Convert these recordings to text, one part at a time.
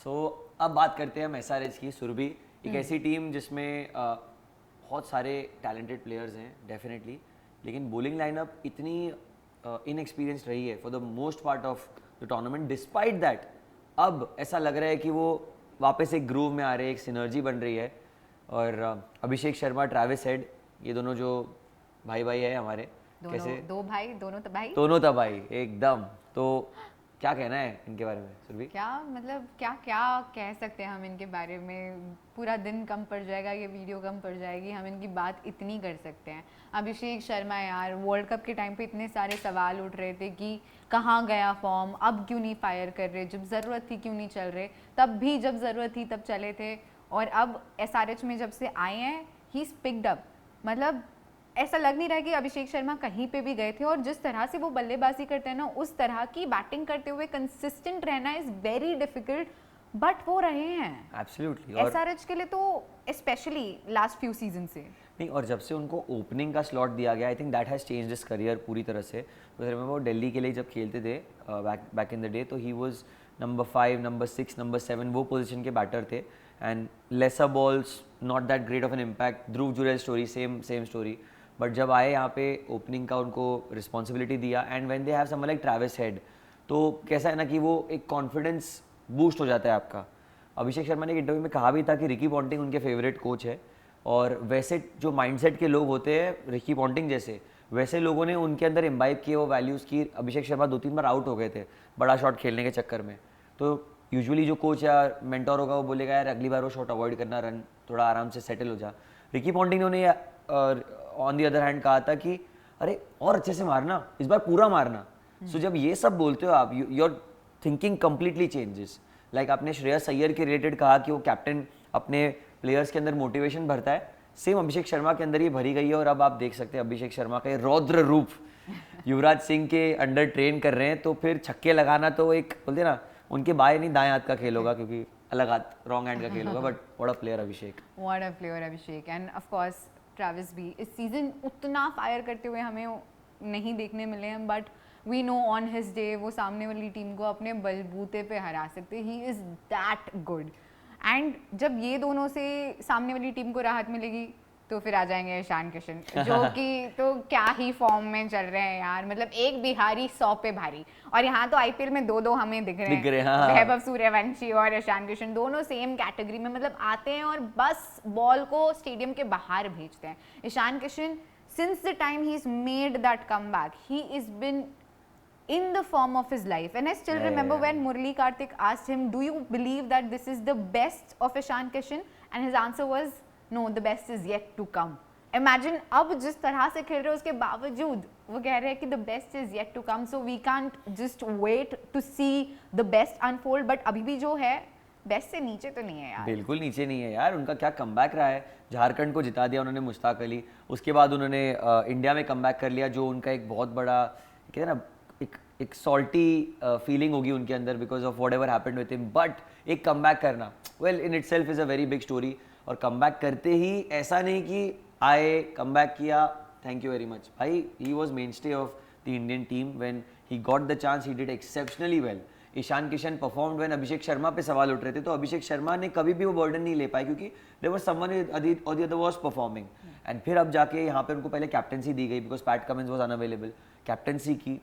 सो अब बात करते हैं हम एसआरएच की। सुरभि एक ऐसी टीम जिसमें बहुत सारे टैलेंटेड प्लेयर्स हैं डेफिनेटली, लेकिन बॉलिंग लाइनअप इतनी इनएक्सपीरियंस्ड रही है for the most part of the tournament. Despite that अब ऐसा लग रहा है कि वो वापस एक ग्रूव में आ रहे हैं, एक सिनर्जी बन रही है। और अभिषेक शर्मा, ट्रैविस हेड, ये दोनों जो भाई भाई है हमारे, कैसे दो भाई, दोनों तबाही, दोनों तबाही एकदम। तो क्या कहना है इनके बारे में सुरभि? क्या मतलब क्या क्या कह सकते हैं हम इनके बारे में? पूरा दिन कम पड़ जाएगा, ये वीडियो कम पड़ जाएगी, हम इनकी बात इतनी कर सकते हैं। अभिषेक शर्मा यार, वर्ल्ड कप के टाइम पे इतने सारे सवाल उठ रहे थे कि कहाँ गया फॉर्म, अब क्यों नहीं फायर कर रहे, जब ज़रूरत थी क्यों नहीं चल रहे, तब भी जब ज़रूरत थी तब चले थे। और अब एसआरएच में जब से आए हैं, ही इज़ पिक्ड अप। मतलब ऐसा लग नहीं रहा कि अभिषेक शर्मा कहीं पे भी गए थे। और जिस तरह से वो बल्लेबाजी करते हैं ना, उस तरह की बैटिंग करते हुए कंसिस्टेंट रहना इज वेरी डिफिकल्ट, बट वो रहे हैं एब्सोल्युटली। एसआरएच के लिए तो स्पेशली लास्ट फ्यू सीजन से। नहीं, और जब से उनको ओपनिंग का स्लॉट दिया गया, I think that has change his career पूरी तरह से। तो वो दिल्ली के लिए जब खेलते थे बैक इन द डे, तो he was number 5, number 6, number 7 वो पोजीशन के बैटर थे। And lesser balls, not that great of an impact. Dhruv Jurel story, same story. But जब आए यहाँ पे, ओपनिंग का उनको रिस्पॉन्सिबिलिटी दिया, and when they have someone like Travis head, तो कैसा है ना कि वो एक कॉन्फिडेंस बूस्ट हो जाता है आपका। अभिषेक शर्मा ने एक इंटरव्यू में कहा भी था कि रिकी पॉन्टिंग उनके फेवरेट कोच है। और वैसे जो माइंडसेट के लोग होते हैं रिकी पॉन्टिंग जैसे, वैसे लोगों ने उनके अंदर इम्बाइब किए वो वैल्यूज़ की। अभिषेक शर्मा 2-3 बार आउट हो गए थे बड़ा शॉट खेलने के चक्कर में। तो यूजुअली जो कोच या मेंटोर होगा वो बोलेगा यार अगली बार वो शॉट अवॉइड करना, रन थोड़ा आराम से सेटल हो जा। रिकी पॉन्टिंग ने उन्हें ऑन दी अदर हैंड कहा था कि अरे और अच्छे से मारना, इस बार पूरा मारना। सो जब ये सब बोलते हो आप, your thinking completely changes. Like आपने श्रेयस अय्यर के रिलेटेड कहा कि वो कैप्टन अपने प्लेयर्स के अंदर मोटिवेशन भरता है, सेम अभिषेक शर्मा के अंदर ये भरी गई है। और अब आप देख सकते हैं अभिषेक शर्मा का ये रौद्र रूप युवराज सिंह के अंडर ट्रेन कर रहे हैं। तो फिर छक्के लगाना तो एक बोलते ना, उनके बाएं नहीं दाएं हाथ का खेल होगा, क्योंकि अलग हाथ रॉन्ग हैंड का खेल होगा। But what a player Abhishek, what a player Abhishek. End of course Travis भी इस सीजन उतना फायर करते हुए हमें नहीं देखने मिले हैं, but we know on his day वो सामने वाली टीम को अपने बलबूते पे हरा सकते। He is that good. And जब ये दोनों से सामने वाली टीम को राहत मिलेगी तो फिर आ जाएंगे ईशान किशन, जो कि तो क्या ही फॉर्म में चल रहे हैं यार। मतलब एक बिहारी 100 पे भारी। और यहाँ तो आईपीएल में दो हमें दिख रहे हैं, हाँ। वैभव सूर्यवंशी और ईशान किशन दोनों सेम कैटेगरी में। मतलब आते हैं और बस बॉल को स्टेडियम के बाहर भेजते हैं। Ishan Kishan since the time he's made that comeback, he has been in the form of his life. And I still remember when Murali Karthik asked him, do you believe that this is the best of Ishan Kishan? And his answer was, no, the best is yet to come. Imagine अब जिस तरह से खेल रहे हैं उसके बावजूद वो कह रहे हैं कि the best is yet to come. So we can't just wait to see the best unfold. But अभी भी जो है बेस्ट से नीचे तो नहीं है यार, बिल्कुल नीचे नहीं है यार। उनका क्या कमबैक रहा है, झारखंड को जिता दिया उन्होंने मुश्ताक अली, उसके बाद उन्होंने इंडिया में कमबैक कर लिया, जो उनका एक बहुत बड़ा कहते हैं ना एक सॉल्टी फीलिंग होगी उनके अंदर because of what ever happened with him. But एक कमबैक करना, well in itself is a very big story. और कमबैक करते ही ऐसा नहीं कि आए कमबैक किया थैंक यू वेरी मच, भाई he was mainstay of the Indian team. When he got the chance he did exceptionally well. Ishan Kishan performed when Abhishek Sharma पे सवाल उठ रहे थे, तो अभिषेक शर्मा ने कभी भी वो बर्डन नहीं ले पाए क्योंकि देयर वाज समवन और the other was performing. And फिर अब जाके यहाँ पे उनको पहले कैप्टेंसी दी गई because Pat Cummins was unavailable. Captaincy की,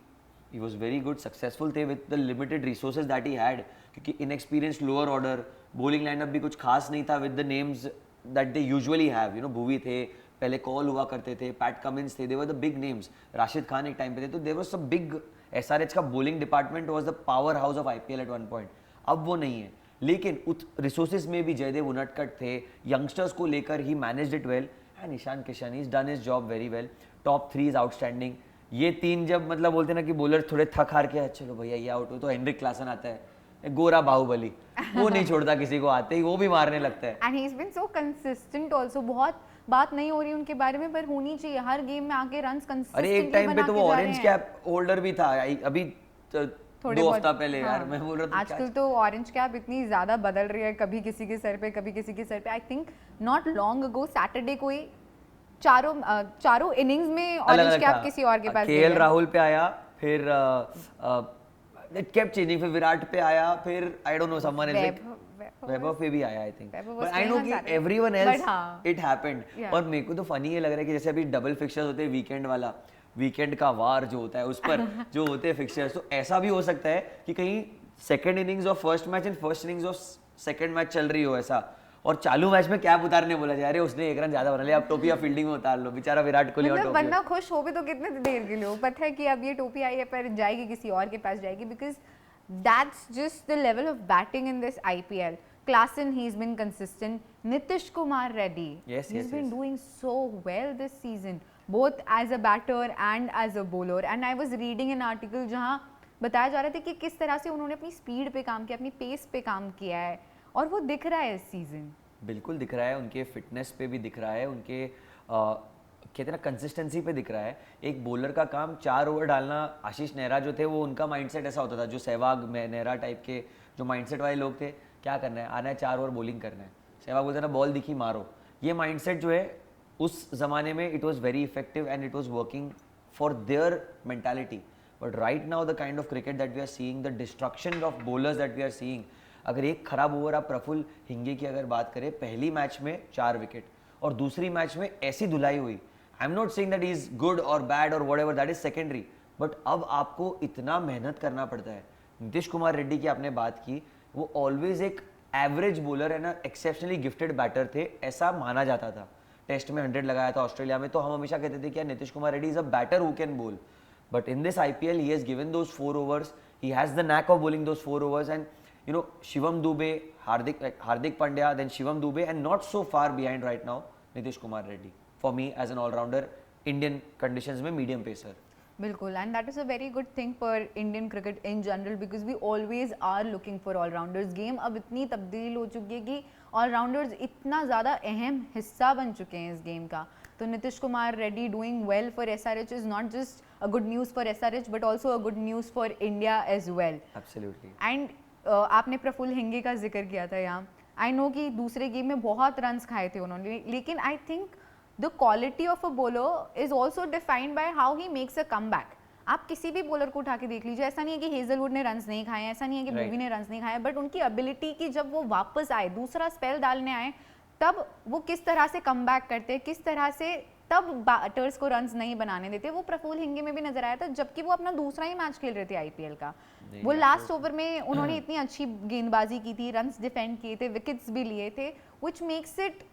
he was very good, successful थे with the limited resources that he had, क्योंकि inexperienced lower order, bowling lineup भी कुछ खास नहीं था with the names that they usually have. You know, Bhuvi थे, पहले कॉल हुआ करते थे, पैट कमिंस थे, they were the big names, Rashid Khan एक टाइम पे थे। तो there was some big, SRH का bowling department was the power house of IPL at one point. अब वो नहीं है, लेकिन उस रिसोर्सेज में भी जयदेव उनटकट थे, यंगस्टर्स को लेकर he managed it well. And Ishan Kishan is done his job very well. Top 3 is outstanding. ये 3 जब मतलब बोलते ना कि बॉलर थोड़े थक हार के चलो भैया ये आउट हो, तो हेनरिक क्लासन आता है, गोरा बाहुबली, वो नहीं छोड़ता किसी को, आते ही वो भी मारने लगता है। And he is been so consistent also. बहुत बात नहीं हो रही उनके बारे में, पर होनी चाहिए, हर गेम में आके रन्स कंसिस्टेंटली। अरे एक टाइम पे तो वो ऑरेंज कैप होल्डर भी था, अभी 2 हफ्ता पहले। हाँ, यार मैं बोल रहा था आजकल तो ऑरेंज कैप इतनी ज्यादा बदल रही है, कभी किसी के सर पे कभी किसी के सर पे। I think not long ago Saturday कोई चारों इनिंग्स में ऑरेंज कैप किसी और के पास केएल राहुल पे आया, फिर इट केप्ट चेंजिंग, फिर विराट पे आया, फिर I don't know someone else, Vaibhav पे भी आया I think, Vaibhav was but I playing no on कि Saturday. एवरीवन But एल्स हाँ. It happened. Yeah. और मेरे को तो फनी ये लग रहा है कि जैसे अभी डबल फिक्चर्स होते हैं वीकेंड वाला, वीकेंड का वार जो होता है उस पर जो होते हैं फिक्चर्स, तो ऐसा भी हो सकता है कि कहीं second innings of first match and first innings of second match चल रही हो ऐसा, और चालू मैच में कैप उतारने बोला जाए, अरे उसने एक रन ज्यादा बना लिया, अब टोपी आप फील्डिंग में उतार लो, बेचारा विराट कोहली और मतलब टोपी. बंदा खुश हो भी तो कितने देर के लिए हो, पता है कि अब ये टोपी आई है पर जाएगी किसी और के पास जाएगी, because that's just the level of batting in this IPL. Klassen, he's been consistent. Nitish Kumar Reddy, Yes, he's yes, been yes. doing so well this season, both as a batter and as a bowler. And I was reading an article जहाँ बताया जा रहा था कि किस तरह से उन्होंने अपनी स्पीड पे काम किया, अपनी पेस पे काम किया है, और वो दिख रहा है इस सीजन. बिल्कुल दिख रहा है, उनके फिटनेस पे भी दिख रहा है, उनके कहते हैं ना कंसिस्टेंसी पे दिख रहा है. एक बॉलर का काम 4 ओवर डालना, आशीष नेहरा जो थे वो उनका माइंडसेट ऐसा होता था, जो सहवाग नेहरा टाइप के जो माइंडसेट वाले लोग थे, क्या करना है, आना है 4 ओवर बॉलिंग करना है. सहवाग बोलते ना बॉल दिखी मारो. ये माइंडसेट जो है उस जमाने में it was very effective and it was working for their mentality. But right now the kind of cricket that we are seeing, the destruction of bowlers that we are seeing, अगर एक खराब over आप प्रफुल्ल हिंगे की अगर बात करें, पहली match में 4 विकेट और दूसरी मैच में ऐसी धुलाई हुई. I am not saying that he is good और बैड और whatever, that is secondary, but अब आपको इतना मेहनत करना पड़ता है. नीतीश कुमार रेड्डी की आपने बात की, वो ऑलवेज एक एवरेज बॉलर है ना, एक्सेप्शनली गिफ्टेड बैटर थे, ऐसा माना जाता था. टेस्ट में 100 लगाया था ऑस्ट्रेलिया में, तो हम हमेशा कहते थे कि यार Nitish Kumar Reddy is a batter who can bowl. But in this IPL he has given those 4 overs, he has the knack of bowling those 4 overs, and you know Shivam Dube, Hardik Pandya, then Shivam Dube, and not so far behind right now Nitish Kumar Reddy for me as an all-rounder Indian conditions में medium pacer. बिल्कुल, and that is a very good thing for Indian cricket in general, because we always are looking for allrounders. Game अब इतनी तब्दील हो चुकी है कि allrounders इतना ज़्यादा अहम हिस्सा बन चुके हैं इस गेम का. तो Nitish Kumar Reddy doing well for SRH is not just a good news for SRH but also a good news for India as well. Absolutely. And आपने प्रफुल्ल हिंगे का जिक्र किया था यहाँ. आई नो कि दूसरे गेम में बहुत रन्स खाए थे उन्होंने, लेकिन I think the quality of a bowler is also defined by how he makes a comeback. आप किसी भी बॉलर को उठा के देख लीजिए, ऐसा नहीं है कि हेजलवुड ने रन्स नहीं खाए, ऐसा नहीं है कि Right. भुवी ने रन्स नहीं खाए, बट उनकी एबिलिटी कि जब वो वापस आए, दूसरा स्पेल डालने आए, तब वो किस तरह से कमबैक करते, किस तरह से तब बैटर्स को रन्स नहीं बनाने देते, वो प्रफुल्ल हिंगे में भी नजर आया था, जबकि वो अपना दूसरा ही मैच खेल रहे थे IPL का. वो लास्ट ओवर में उन्होंने इतनी अच्छी गेंदबाजी की थी, रन्स डिफेंड किए थे, विकेट्स भी लिए थे, which makes it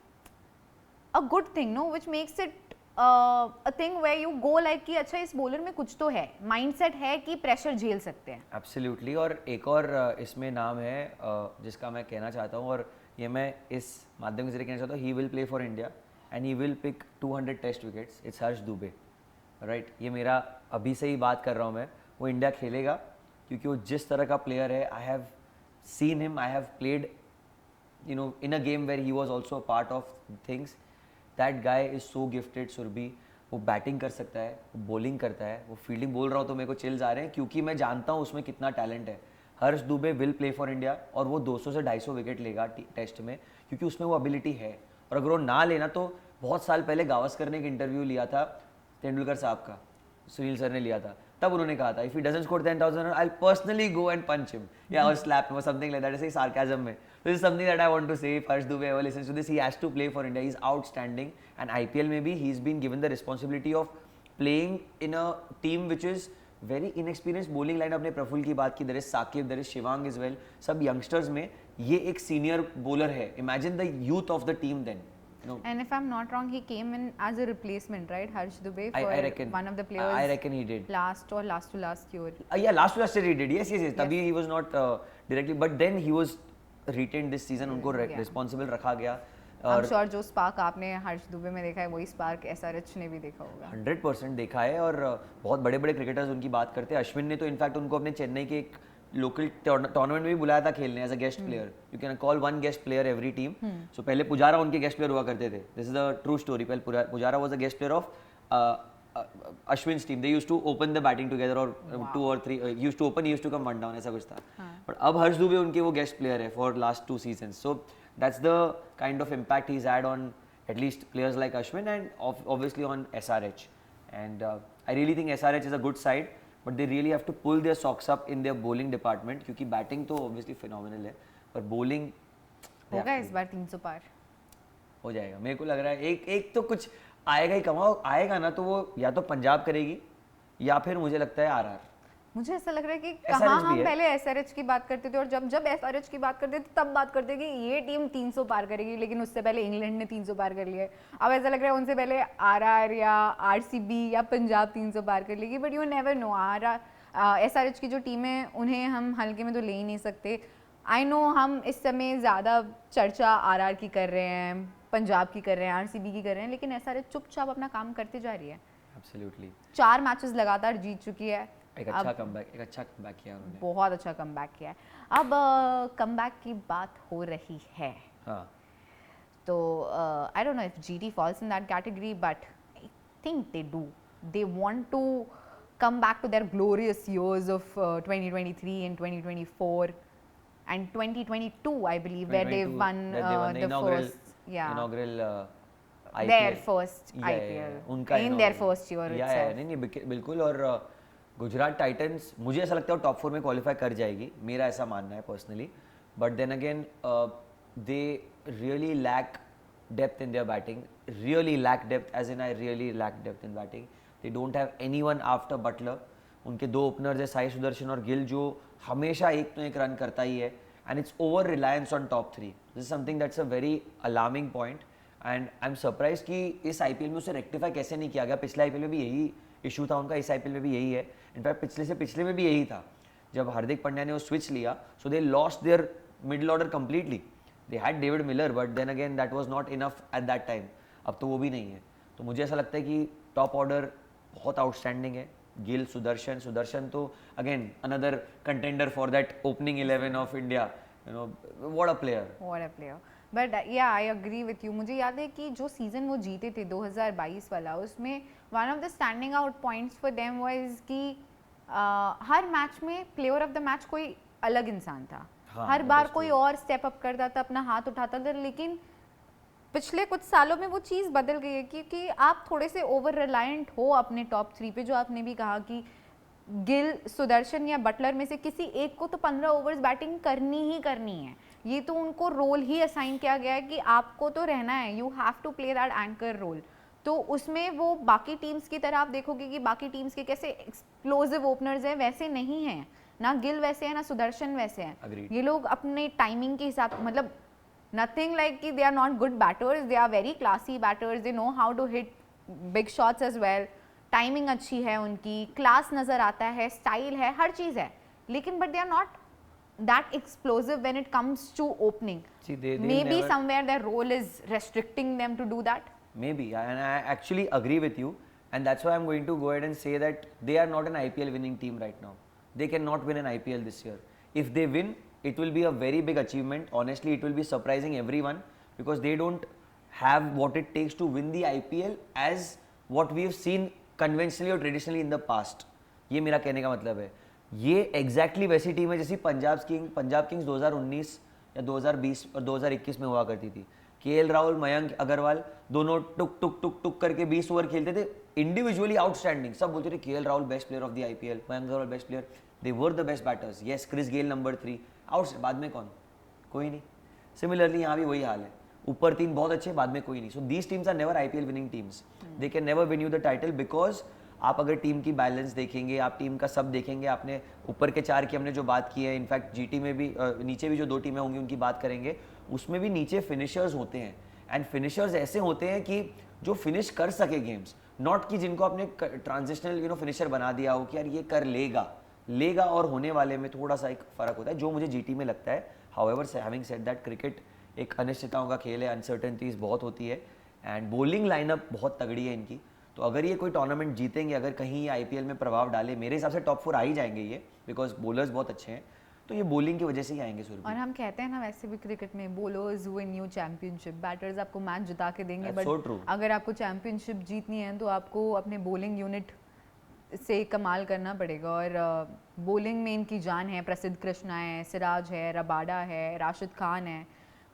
a good thing, no, which makes it a thing where you go like कि अच्छा इस बॉलर में कुछ तो है, माइंडसेट है कि प्रेशर झेल सकते हैं. एब्सोल्युटली. और एक और इसमें नाम है जिसका मैं कहना चाहता हूँ, और ये मैं इस माध्यम से कहना चाहता हूँ, he will play for India and he will pick 200 test wickets. It's Harsh Dubey. Right, ये मेरा अभी से ही बात कर रहा हूँ मैं, वो इंडिया खेलेगा क्योंकि वो जिस तरह का प्लेयर है. I have seen him, I have played you know in a game where he was also a part of things. That guy is so gifted. Surabhi, वो बैटिंग कर सकता है, वो बॉलिंग करता है, वो फील्डिंग बोल रहा हूँ तो मेरे को चिल्स आ रहे हैं क्योंकि मैं जानता हूँ उसमें कितना टैलेंट है. Harsh Dubey will play for India और वो 200 से 250 विकेट लेगा टेस्ट में, क्योंकि उसमें वो एबिलिटी है. और अगर वो ना लेना तो बहुत साल पहले गावस्कर ने एक इंटरव्यू लिया था तेंदुलकर साहब का, सुनील सर ने लिया था, तब उन्होंने कहा था if he doesn't score 10,000 I will personally go and punch him या और स्लैप हिम और समथिंग लाइक दैट. ऐसे सार्काज्म में. This is something that I want to say. If Harsh Dubey ever listens to this, he has to play for India. He's outstanding, and IPL maybe he's been given the responsibility of playing in a team which is very inexperienced. Bowling line अपने प्रफुल्ल की बात की, there is Sakib, there is Shivang as well. सब youngsters में ये एक senior bowler है. Imagine the youth of the team then. No. And if I'm not wrong, he came in as a replacement, right? Harsh Dubey for I reckon. one of the players. I reckon he did. Last or last to last year. Yeah, last to last year he did. Yes. तभी he was not directly, but then he was retained this season. उनको responsible रखा गया. I'm sure जो spark आपने हर्ष दुबे में देखा है वही स्पार्क SRH ने भी देखा होगा. 100% देखा है. और बहुत बड़े बड़े क्रिकेटर्स उनकी बात करते हैं. अश्विन ने तो इनफैक्ट उनको अपने चेन्नई के एक लोकल टूर्नामेंट में भी बुलाया था खेलने as a guest player. You can call one guest player every team. So पहले पुजारा उनके गेस्ट प्लेयर हुआ करते थे. This is the true story. पहले Pujara was a guest player of Ashwin's team. They used to open the batting together or 2 or 3 used to open, he used to come one down, ऐसा कुछ था. But अब हर्ष दुबे उनके वो guest player है for last 2 seasons. So that's the kind of impact he's had on at least players like Ashwin and obviously on SRH. And I really think SRH is a good side, but they really have to pull their socks up in their bowling department क्योंकि batting तो obviously phenomenal है, पर bowling होगा इस बार 300 पार? हो जाएगा, मेरे को लग रहा है एक एक तो कुछ आएगा ही, कमाओ आएगा ना, तो वो या तो पंजाब करेगी या फिर मुझे लगता है आरआर। मुझे ऐसा लग रहा है कि SRH कहाँ भी हम है। पहले एसआरएच की बात करते थे और जब जब एसआरएच की बात करते थे तब बात करते कि ये टीम 300 पार करेगी, लेकिन उससे पहले इंग्लैंड ने 300 पार कर लिया है। अब ऐसा लग रहा है उनसे पहले आरआर या आरसीबी या पंजाब 300 पार कर लेगी, but you never know. SRH की जो टीम है उन्हें हम हल्के में तो ले ही नहीं सकते। आई नो हम इस समय ज़्यादा चर्चा आरआर की कर रहे हैं, पंजाब की कर रहे हैं, आरसीबी की कर रहे हैं, लेकिन एसआरएच चुपचाप अपना काम करते जा रही है। एब्सोल्युटली 4 मैचेस लगातार जीत चुकी है। एक अच्छा कमबैक किया उन्होंने, बहुत अच्छा कमबैक किया है। अब कमबैक की बात हो रही है, हाँ तो I don't know if GT falls in that category, but I think they want to come back to their glorious years of 2023 and 2024 and 2022, I believe, where they 2022 won that they won the inaugural IPL. their first Yeah, yeah, IPL yeah, उनका in their inaugural. first year Yeah, itself. yeah, नहीं बिल्कुल। और Gujarat Titans मुझे ऐसा लगता है वो top 4 में क्वालिफाई कर जाएगी, मेरा ऐसा मानना है personally. But then again they really lack depth in their batting, really lack depth, as in I really lack depth in batting. They don't have anyone after Buttler. उनके 2 ओपनर्स है साई सुदर्शन और गिल, जो हमेशा एक तो एक रन करता ही है, and it's over reliance on top 3। This is something that's a very alarming point, and I am surprise कि इस आईपीएल में उसे रेक्टिफाई कैसे नहीं किया गया। पिछले आईपीएल में भी यही इशू था उनका, इस आईपीएल में भी यही है। इनफैक्ट पिछले से पिछले में भी यही था, जब हार्दिक पांड्या ने वो स्विच लिया, so they lost their middle order completely. They had David Miller, but then again that was not enough at that time. अब तो वो भी नहीं है। तो मुझे ऐसा लगता है कि टॉप ऑर्डर बहुत आउटस्टैंडिंग है। गिल, सुदर्शन तो again another contender for that opening 11 of India. You know what a player. But या आई अग्री विथ यू। मुझे याद है कि जो सीज़न वो जीते थे 2022 वाला, उसमें one of the standing out points for them was कि हर मैच में प्लेयर ऑफ द मैच कोई अलग इंसान था। हाँ, हर बार कोई और स्टेप अप करता था, अपना हाथ उठाता था, लेकिन पिछले कुछ सालों में वो चीज़ बदल गई है, क्योंकि आप थोड़े से ओवर रिलायंट हो अपने टॉप 3 पे। जो आपने भी कहा कि गिल, सुदर्शन या बटलर में से किसी एक को तो 15 ओवर्स बैटिंग करनी ही करनी है। ये तो उनको रोल ही असाइन किया गया है कि आपको तो रहना है, you have to play that anchor role. तो उसमें वो बाकी टीम्स की तरह आप देखोगे कि बाकी टीम्स के कैसे एक्सप्लोसिव ओपनर्स हैं, वैसे नहीं हैं। ना गिल वैसे हैं, ना सुदर्शन वैसे हैं। Agreed. ये लोग अपने टाइमिंग के हिसाब, मतलब नथिंग लाइक कि they are not good batters, they are very classy batters, they know how to hit big shots as well. Timing अच्छी है उनकी, क्लास नज़र आता है, स्टाइल है, हर चीज़ है, लेकिन but they are not that explosive when it comes to opening. See, they maybe never, somewhere their role is restricting them to do that. Maybe, and I actually agree with you, and that's why I'm going to go ahead and say that they are not an IPL winning team right now. They cannot win an IPL this year. If they win, it will be a very big achievement. Honestly, it will be surprising everyone, because they don't have what it takes to win the IPL as what we've seen conventionally or traditionally in the past. ये मेरा कहने का मतलब है। ये exactly वैसी team है जैसी पंजाब किंग्स 2019 या 2020 और 2021 में हुआ करती थी। केएल राहुल, मयंक अग्रवाल दोनों टुक टुक टुक टुक करके 20 ओवर खेलते थे, इंडिविजुअली आउटस्टैंडिंग। सब बोलते थे KL Rahul best player of the IPL, Mayank Agarwal best player, they were the best batters. Yes, Chris Gayle number 3 out, बाद में कौन? कोई नहीं। सिमिलरली यहाँ भी वही हाल है, ऊपर 3 बहुत अच्छे, बाद में कोई नहीं। So these teams are never IPL winning teams. They can never win you the title, because आप अगर टीम की बैलेंस देखेंगे, आप टीम का सब देखेंगे, आपने ऊपर के 4 की हमने जो बात की है, इनफैक्ट जीटी में भी नीचे भी जो 2 टीमें होंगी उनकी बात करेंगे, उसमें भी नीचे फिनिशर्स होते हैं। एंड फिनिशर्स ऐसे होते हैं कि जो फिनिश कर सके गेम्स, नॉट कि जिनको आपने ट्रांजिशनल फिनिशर बना दिया हो कि यार ये कर लेगा और होने वाले में थोड़ा सा एक फ़र्क होता है, जो मुझे जीटी में लगता है। However, having said that, cricket एक अनिश्चितताओं का खेल है, अनसर्टेनिटीज़ बहुत होती है, एंड बॉलिंग लाइनअप बहुत तगड़ी है इनकी। तो अगर ये कोई टूर्नामेंट जीतेंगे, अगर कहीं ये आईपीएल में प्रभाव डाले, मेरे हिसाब से टॉप 4 आ ही जाएंगे ये, बिकॉज बॉलर्स बहुत अच्छे हैं, तो ये बॉलिंग की वजह से ही आएंगे सुरभि। और हम कहते हैं ना, वैसे भी क्रिकेट में bowlers win you championship, batters आपको मैच जिता के देंगे, बट अगर आपको चैंपियनशिप जीतनी है तो आपको अपने बॉलिंग यूनिट से कमाल करना पड़ेगा। और बॉलिंग में इनकी जान है, प्रसिद्ध कृष्णा है, सिराज है, रबाडा है, राशिद खान है।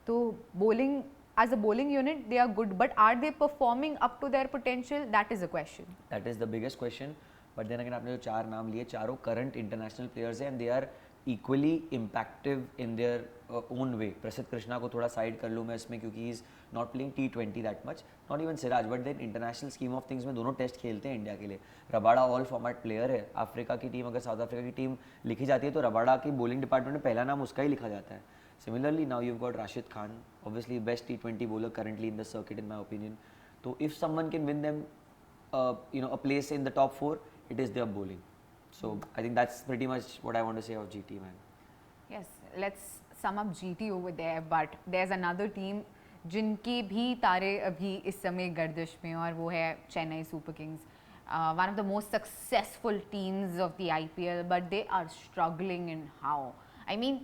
तो bowling as a bowling unit they are good, but are they performing up to their potential? That is a question. That is the biggest question. But then again, आपने जो 4 नाम लिए, चारों करंट इंटरनेशनल प्लेयर्स हैं, and they are equally impactful in their own way. प्रसिद्ध कृष्णा को थोड़ा side कर लूँ मैं इसमें क्योंकि he is not playing T20 that much, not even Siraj, but then international scheme of things में दोनों टेस्ट खेलते हैं इंडिया के लिए. रबाडा ऑल फॉर्मेट प्लेयर है. अफ्रीका की टीम, अगर साउथ अफ्रीका की टीम लिखी जाती है तो रबाडा की बॉलिंग डिपार्टमेंट में पहला नाम उसका ही लिखा जाता है. Similarly, now you've got Rashid Khan, obviously best T20 bowler currently in the circuit in my opinion. So if someone can win them, a place in the top 4, it is their bowling. So I think that's pretty much what I want to say of GT, man. Yes, let's sum up GT over there, but there's another team जिनके भी तारे अभी इस समय गर्दिश में, और वो है Chennai super Kings. One of the most successful teams of the IPL, but they are struggling in how. I mean,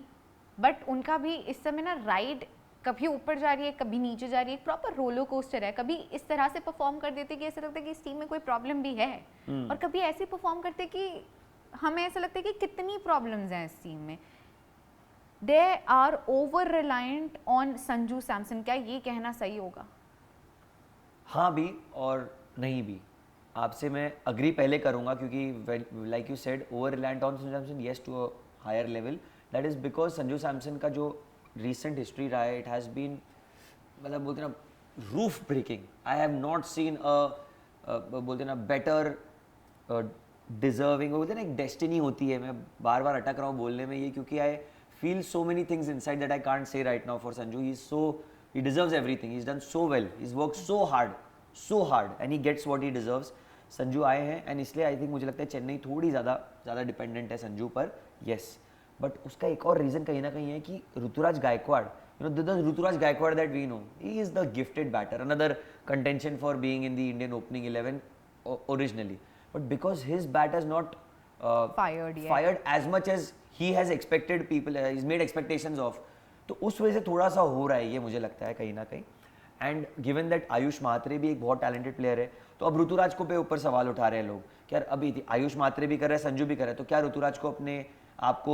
but उनका भी इस समय ना राइड कभी ऊपर जा रही है, कभी नीचे जा रही है, प्रॉपर रोलर कोस्टर है. कभी इस तरह से परफॉर्म कर देते कि ऐसा लगता है कि इस टीम में कोई प्रॉब्लम भी है, और कभी ऐसे परफॉर्म करते कि हमें ऐसा लगता है कि कितनी प्रॉब्लम्स हैं इस टीम में. They are over reliant on Sanju Samson. क्या ये कहना सही होगा? हाँ भी और नहीं भी. आपसे मैं अग्री पहले करूँगा क्योंकि like you said over reliant on Sanju Samson, yes to a higher level. That is because Sanju Samson का जो रिसेंट हिस्ट्री रहा है, इट हैज़ बीन, मतलब बोलते ना, roof breaking. I have not seen बोलते ना बेटर डिजर्विंग. बोलते ना एक डेस्टिनी होती है. मैं बार बार अटक रहा हूँ बोलने में ये क्योंकि I feel so many things inside that I can't say right now for Sanju. He deserves everything. He is done so well. He is work so hard and he gets what he deserves. Sanju आए हैं and इसलिए I think मुझे लगता है चेन्नई थोड़ी ज़्यादा dependent है संजू पर. येस, बट उसका एक और रीज़न कहीं ना कहीं है कि Ruturaj Gaikwad, the Ruturaj Gaikwad that we know, he is the gifted batter, another contention for being in the Indian opening 11 originally. But because his bat has not fired as much as he has expected people, he's made expectations of, तो उस वजह से थोड़ा सा हो रहा है ये मुझे लगता है कहीं ना कहीं. And given that Ayush Mhatre भी एक बहुत टैलेंटेड प्लेयर है, तो अब ऋतुराज को पे ऊपर सवाल उठा रहे हैं लोग कि यार अभी आयुष म्हात्रे भी कर रहे हैं, संजू भी कर रहे हैं, तो क्या ऋतुराज को अपने आपको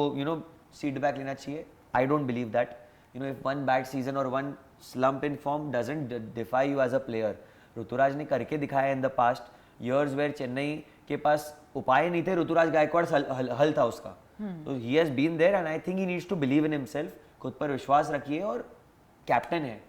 सीट बैक लेना चाहिए? I don't believe that. If one bad season और one slump in form doesn't defy you as a player. Ruturaj ने करके दिखाया in the past years where Chennai के पास उपाय नहीं थे, ऋतुराज गायकवाड़ हल था उसका. तो he has been there and I think he needs to believe in himself. खुद पर विश्वास रखिए. और कैप्टन है,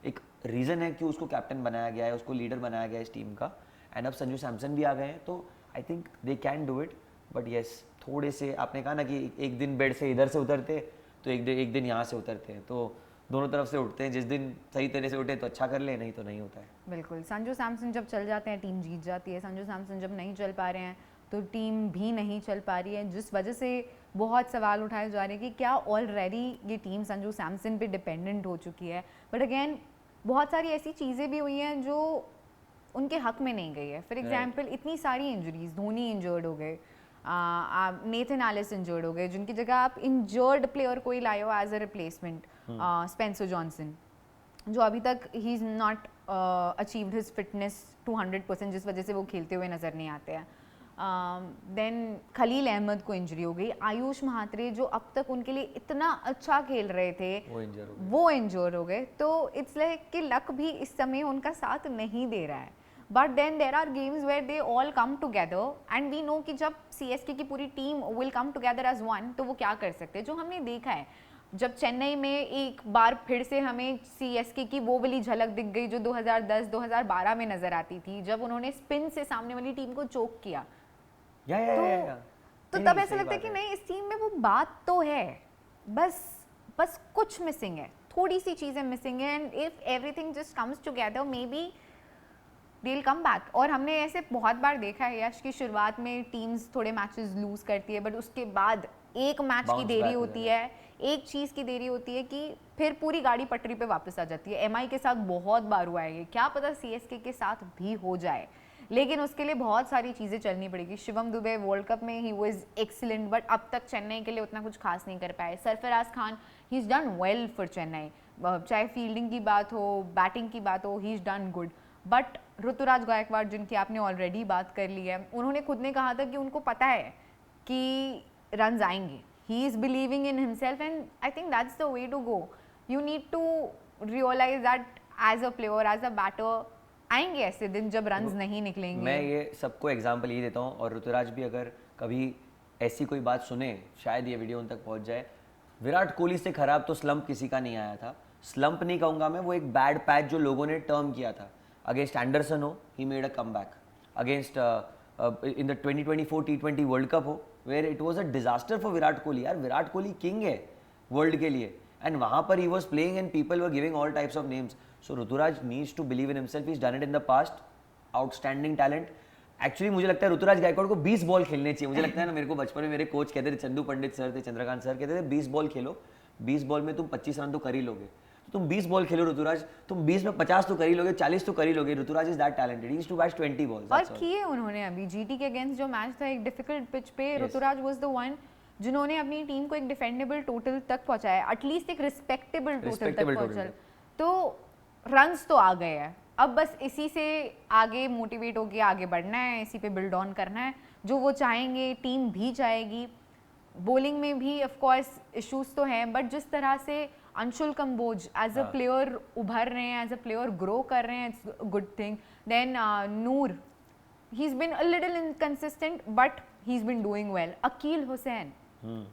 एक रीज़न है कि उसको कैप्टन बनाया गया है, उसको लीडर बनाया गया है इस टीम का. एंड अब संजू सैमसन भी आ गए हैं, तो आई think they can do it. But yes, थोड़े से आपने कहा ना कि एक दिन बेड से इधर से उतरते तो एक दिन यहाँ से उतरते हैं, तो दोनों तरफ से उठते हैं. जिस दिन सही तरह से उठे तो अच्छा कर ले, नहीं तो नहीं होता है. बिल्कुल. संजू सैमसन जब चल जाते हैं टीम जीत जाती है. संजू सैमसन जब नहीं चल पा रहे हैं तो टीम भी नहीं चल पा रही है, जिस वजह से बहुत सवाल उठाए जा रहे हैं कि क्या ऑलरेडी ये टीम संजू सैमसन पे डिपेंडेंट हो चुकी है. बट अगेन बहुत सारी ऐसी चीज़ें भी हुई हैं जो उनके हक में नहीं गई है. फॉर एग्जाम्पल इतनी सारी इंजरीज, धोनी इंजर्ड हो गए, नेथन एलिस इंजर्ड हो गए, जिनकी जगह आप इंजर्ड प्लेयर को ही लाए हो as a replacement. Spencer Johnson, जो अभी तक he is not achieved his fitness to 100%, जिस वजह से वो खेलते हुए नज़र नहीं आते हैं. देन खलील अहमद को इंजरी हो गई. आयुष म्हात्रे जो अब तक उनके लिए इतना अच्छा खेल रहे थे वो इंजर हो गए. तो इट्स लाइक कि लक भी इस समय उनका साथ नहीं दे रहा है. But then there are games where they all come together and we know कि जब CSK की पूरी team will come together as one, तो वो क्या कर सकते हैं. जो हमने देखा है जब चेन्नई में एक बार फिर से हमें CSK की वो वाली झलक दिख गई जो 2010-2012 में नजर आती थी, जब उन्होंने स्पिन से सामने वाली टीम को चोक किया. तो तब ऐसा लगता है कि नहीं, इस टीम में वो बात तो है, बस कुछ मिसिंग है, थोड़ी सी चीजें मिसिंग है. And if everything just comes together may be they will come back. और हमने ऐसे बहुत बार देखा है यश की शुरुआत में टीम्स थोड़े मैचेस लूज करती है, बट उसके बाद एक मैच की देरी होती है, एक चीज़ की देरी होती है कि फिर पूरी गाड़ी पटरी पे वापस आ जाती है. MI के साथ बहुत बार हुआ है ये, क्या पता CSK के साथ भी हो जाए, लेकिन उसके लिए बहुत सारी चीज़ें चलनी पड़ेगी. शिवम दुबे वर्ल्ड कप में ही वाज एक्सीलेंट, बट अब तक चेन्नई के लिए उतना कुछ खास नहीं कर पाए. Sarfaraz Khan, he is done well for Chennai, चाहे फील्डिंग की बात हो, बैटिंग की बात हो, he is done good. But Ruturaj Gaikwad, जिनकी आपने ऑलरेडी बात कर ली है, उन्होंने खुद ने कहा था कि उनको पता है कि रन्स आएंगे. He is believing in himself and I think that's the way to go. You need to realize that as a player, as a batter, आएंगे ऐसे दिन जब रन्स नहीं निकलेंगे. मैं ये सबको एग्जांपल ये देता हूँ, और ऋतुराज भी अगर कभी ऐसी कोई बात सुने, शायद ये वीडियो उन तक पहुंच जाए। विराट कोहली से खराब तो स्लंप किसी का नहीं आया था। स्लंप नहीं कहूँगा मैं, वो एक बैड पैच जो लोगों ने टर्म किया था। अगेंस्ट एंडरसन हो, he made a comeback. Against in the 2024 T20 world cup हो, where it was a disaster for Virat Kohli. यार विराट कोहली किंग है वर्ल्ड के लिए, एंड वहाँ पर he was playing and people were giving all types of names. So Ruturaj needs to believe in himself, he is done it in the past, outstanding talent. Actually मुझे लगता है ऋतुराज गायकवाड़ को 20 बॉल खेलने चाहिए। मुझे लगता है ना, मेरे को बचपन में मेरे कोच कहते थे, चंदू पंडित सर थे, चंद्रकांत सर कहते थे 20 बॉल खेलो, 20 बॉल में तुम 25 रन तो कर ही लोगे। तो तुम 20 बॉल खेलो ऋतुराज, तुम 20 में 50 तो कर ही लोगे, 40 तो कर ही लोगे। Ruturaj is that talented, he is to bat 20 balls. और किए उन्होंने अभी जीटी के अगेंस्ट जो मैच था, एक डिफिकल्ट पिच पे ऋतुराज वाज द वन जिन्होंने अपनी टीम को एक डिफेंडेबल टोटल तक पहुंचाया, एटलीस्ट एक रिस्पेक्टेबल टोटल तक पहुंचा। तो रन्स तो आ गए हैं, अब बस इसी से आगे मोटिवेट होकर आगे बढ़ना है, इसी पे बिल्ड ऑन करना है जो वो चाहेंगे, टीम भी चाहेगी। बॉलिंग में भी ऑफ कोर्स इश्यूज तो हैं, बट जिस तरह से Anshul Kamboj as a player उभर रहे हैं, एज अ प्लेयर ग्रो कर रहे हैं, it's good thing. Then Noor, he's been a little inconsistent but he's been doing well. Akil Hussain,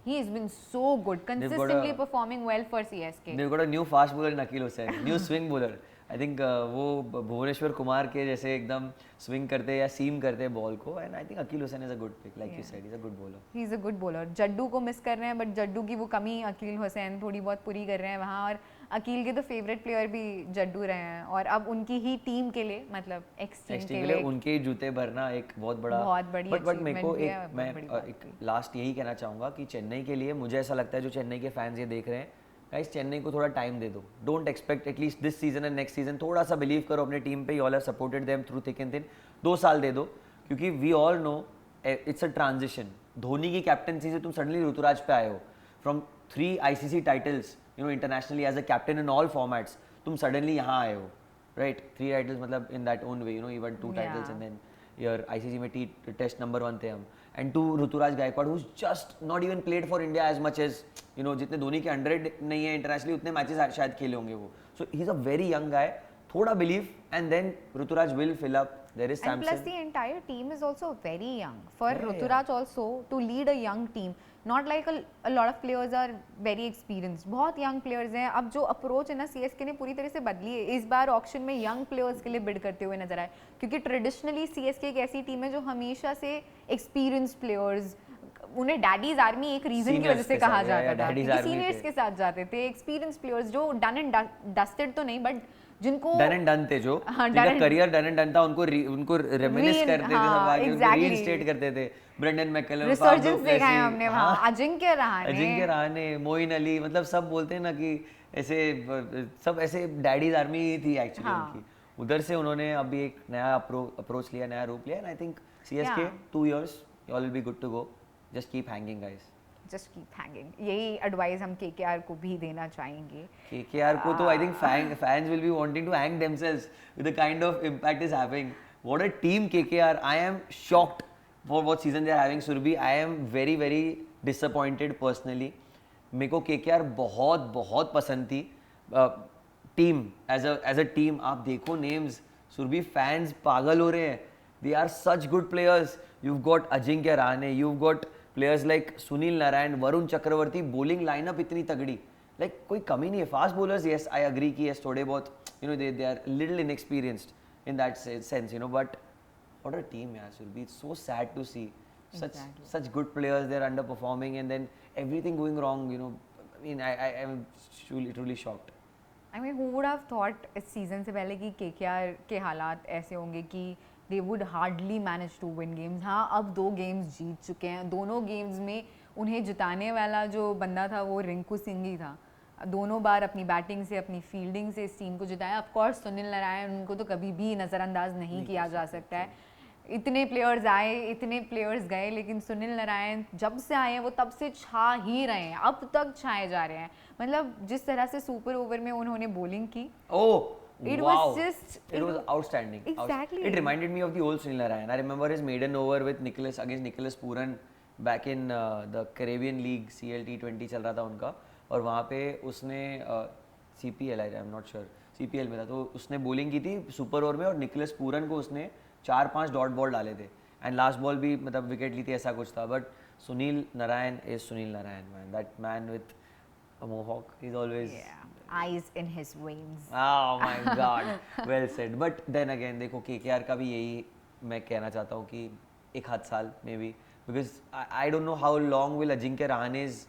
he has been so good, consistently performing well for CSK. They've got a new fast bowler in Akil Hussain, new swing bowler. I think वो भुवनेश्वर कुमार के जैसे एकदम swing करते या सीम करते हैं ball को, and I think Akeal Hosein is a good pick, like you said, he is a good bowler. He is a good bowler. Jaddu को मिस कर रहे हैं, बट जड्डू की वो कमी अकील हुसैन थोड़ी बहुत पूरी कर रहे हैं वहाँ, और अकील के तो फेवरेट प्लेयर भी जड्डू रहे हैं, और अब उनकी ही टीम के लिए, मतलब एक्स टीम के लिए उनके जूते भरना एक बहुत बड़ी बट मेरे को एक लास्ट यही कहना चाहूँगा कि चेन्नई के लिए मुझे ऐसा लगता है, जो चेन्नई के फैंस ये देख रहे हैं, गाइस चेन्नई को थोड़ा टाइम दे दो। Don't expect at least this season and next season, थोड़ा सा बिलीव करो अपने टीम पे। You all have supported them through thick and thin, 2 साल दे दो, क्योंकि we all know it's a transition. Dhoni की कैप्टनसी से तुम सडनली ऋतुराज पे आए हो, from 3 ICC titles, you know, internationally as a captain in all formats, तुम सडनली यहाँ आए हो, राइट? 3 टाइटल्स मतलब in that own way, you know, even 2 titles and then your ICC में टेस्ट नंबर 1 थे हम। And to Ruturaj Gaikwad, who's just not even played for India as much as, you know, जितने धोनी के 100 नहीं है इंटरनेशनली, उतने matches शायद खेले होंगे वो। So he's a very young guy, थोड़ा believe and then Ruturaj will fill up. There is Samson. And plus the entire team is also very young. For Ruturaj also to lead a young team, not like a lot of players are very experienced. बहुत young players हैं। अब जो approach है ना CSK ने पूरी तरह से बदली है। इस बार auction में young players के लिए bid करते हुए नजर आए, क्योंकि traditionally CSK एक ऐसी टीम है जो हमेशा से experienced players, उन्हें डैडीज आर्मी एक रीजन की वजह से कहा जाता था, सीनियर्स के साथ जाते थे, एक्सपीरियंस प्लेयर्स जो डन एंड डस्टेड तो नहीं, बट जिनको डन एंड डन थे, जो जिनका करियर डन एंड डन था, उनको रेमिनिस करते थे, सब आगे उनको रीइंस्टेट करते थे। ब्रेंडन मैकलम, रिसर्जेंस देखा है हमने वहां, अजिंक्य रहाणे, मोइन अली, मतलब सब बोलते हैं ना कि ऐसे सब ऐसे डैडीज आर्मी थी एक्चुअली उनकी। उधर से उन्होंने अभी एक नया अप्रोच लिया, नया रूप लिया, and I think CSK 2 years you all will be good to go. Just keep hanging, guys. Just keep hanging. यही एडवाइस हम KKR को भी देना चाहेंगे। KKR को तो I think fans will be wanting to hang themselves with the kind of impact is happening. What a team KKR! I am shocked for what season they are having. Surbi, I am very very disappointed personally. मेरे को KKR बहुत पसंद थी team, as a team। आप देखो names, Surabhi, fans पागल हो रहे हैं। They are such good players. You've got Ajinkya Rahane, you've got players like Sunil Narine, Varun Chakravarti, bowling lineup इतनी तगड़ी, like कोई कमी नहीं है। Fast bowlers, yes, I agree कि yes थोड़े बहुत, you know, they are little inexperienced in that sense, you know, but what a team, यार Surbi, it's so sad to see such good players, they're underperforming and then everything going wrong, you know. I mean, I am truly shocked. I mean, who would have thought इस season से पहले कि KKR के हालात ऐसे होंगे कि they would hardly manage to win games। हाँ, अब 2 गेम्स जीत चुके हैं, दोनों गेम्स में उन्हें जिताने वाला जो बंदा था वो रिंकू सिंह ही था। दोनों बार अपनी बैटिंग से, अपनी फील्डिंग से इस टीम को जिताया। ऑफ कोर्स सुनील नारायण, उनको तो कभी भी नज़रअंदाज नहीं किया जा सकता है। इतने प्लेयर्स आए, इतने प्लेयर्स गए, लेकिन सुनील नारायण जब से आए हैं वो तब से छा ही रहे हैं, अब तक छाए जा रहे हैं। मतलब जिस तरह से सुपर ओवर में उन्होंने बॉलिंग की, It was outstanding. Exactly. It reminded me of the old Sunil Narayan. I remember his maiden over with against Nicholas Puran back in the Caribbean League, CLT20 चल रहा था उनका, और वहाँ पे उसने CPL, I'm not sure, CPL में था, तो उसने बॉलिंग की थी सुपर ओवर में, और निकोलस पूरन को उसने 4-5 डॉट बॉल डाले थे, एंड लास्ट बॉल भी मतलब विकेट ली थी, ऐसा कुछ था। But Sunil Narayan is Sunil Narayan, man. That man with a mohawk, he's always. Yeah, eyes in his veins. Oh my God, well said. But then again, देखो KKR का भी यही मैं कहना चाहता हूँ कि एक आध साल maybe, because I don't know how long will Ajinkya Rahane's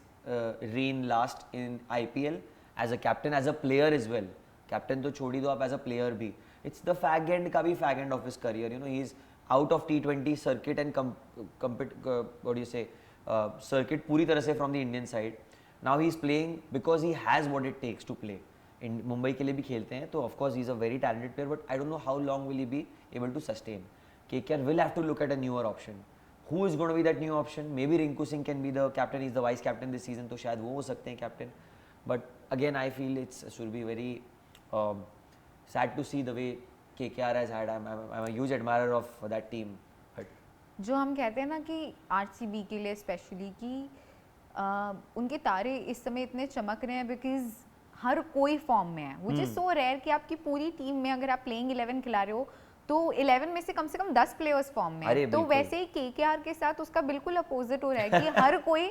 reign last in IPL as a captain, as a player as well. Captain तो छोड़ ही दो आप, as a player भी. It's the fag end का भी fag end of his career. You know, he's out of T20 circuit and what do you say, circuit पूरी तरह से from the Indian side. Now he's playing because he has what it takes to play. In Mumbai के लिए भी खेलते हैं, तो of course he's a very talented player, but I don't know how long will he be able to sustain. KKR will have to look at a newer option. Who is going to be that new option? Maybe Rinku Singh can be the captain. He's the vice captain this season, तो शायद वो हो सकते हैं captain. But again, I feel it should be very sad to see the way KKR has had. I'm a huge admirer of that team. But जो हम कहते हैं ना कि RCB के लिए स्पेशली कि उनके तारे इस समय इतने चमक रहे हैं बिकॉज हर कोई फॉर्म में है, विच इज सो रेयर कि आपकी पूरी टीम में अगर आप प्लेइंग 11 खिला रहे हो तो 11 में से कम 10 प्लेयर्स फॉर्म में है. तो वैसे ही KKR के साथ उसका बिल्कुल अपोजिट हो रहा है कि हर कोई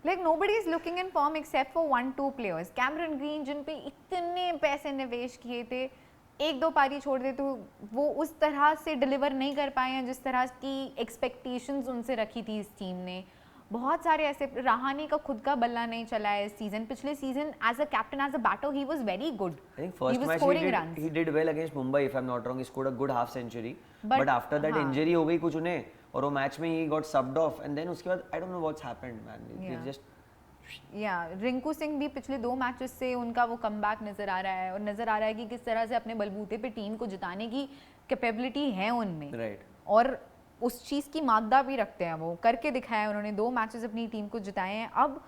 like nobody is looking in form except for 1-2 players. Cameron Green जिन पे इतने पैसे निवेश किए थे, एक दो पारी छोड़ दे तो वो उस तरह से डिलीवर नहीं कर पाए हैं जिस तरह की एक्सपेक्टेशंस उनसे रखी थी इस टीम ने. बहुत सारे ऐसे, रहाणे का खुद का बल्ला नहीं चला है इस सीजन. पिछले season as a captain, as a batter, he was very good. I think first match he did well against Mumbai, if I'm not wrong. He scored a good half century. But after that injury हो गई कुछ उन्हें, और वो match में he got subbed off, and then उसके बाद I don't know what's happened, man. It just Rinku Singh भी पिछले 2 मैचेस से उनका वो कमबैक नजर आ रहा है, और नजर आ रहा है कि किस तरह से अपने बलबूते पे टीम को जिताने की कैपेबिलिटी है उनमें. right. और उस चीज़ की मादा भी रखते हैं, वो करके दिखाया उन्होंने. 2 मैचेस अपनी टीम को जिताए हैं. अब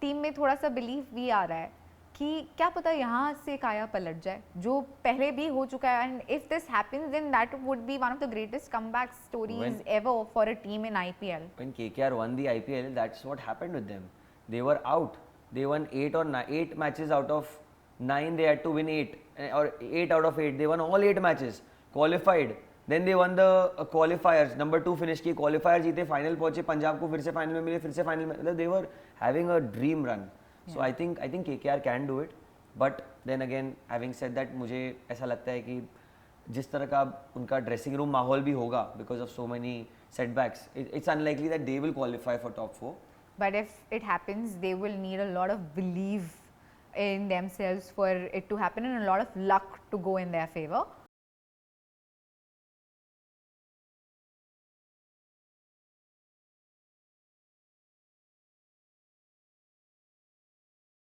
टीम में थोड़ा सा बिलीफ भी आ रहा है कि क्या पता यहाँ से काया पलट जाए, जो पहले भी हो चुका है. And if this happens then that would be one of the greatest comeback stories ever for a team in IPL. When KKR won the IPL, that's what happened with them. They were out. They won 8 matches out of 9. They had to win 8, or 8 out of 8. They won all 8 matches, qualified. Then they won the qualifiers. Number 2 finish की qualifier जीते, final पहुंचे, पंजाब को फिर से final में मिले, फिर से final में. They were having a dream run. So I think KKR can do it. But then again, having said that, मुझे ऐसा लगता है कि जिस तरह का उनका ड्रेसिंग रूम माहौल भी होगा because of so many setbacks, it's unlikely that they will qualify for top 4. But if it happens, they will need a lot of belief in themselves for it to happen, and a lot of luck to go in their favor.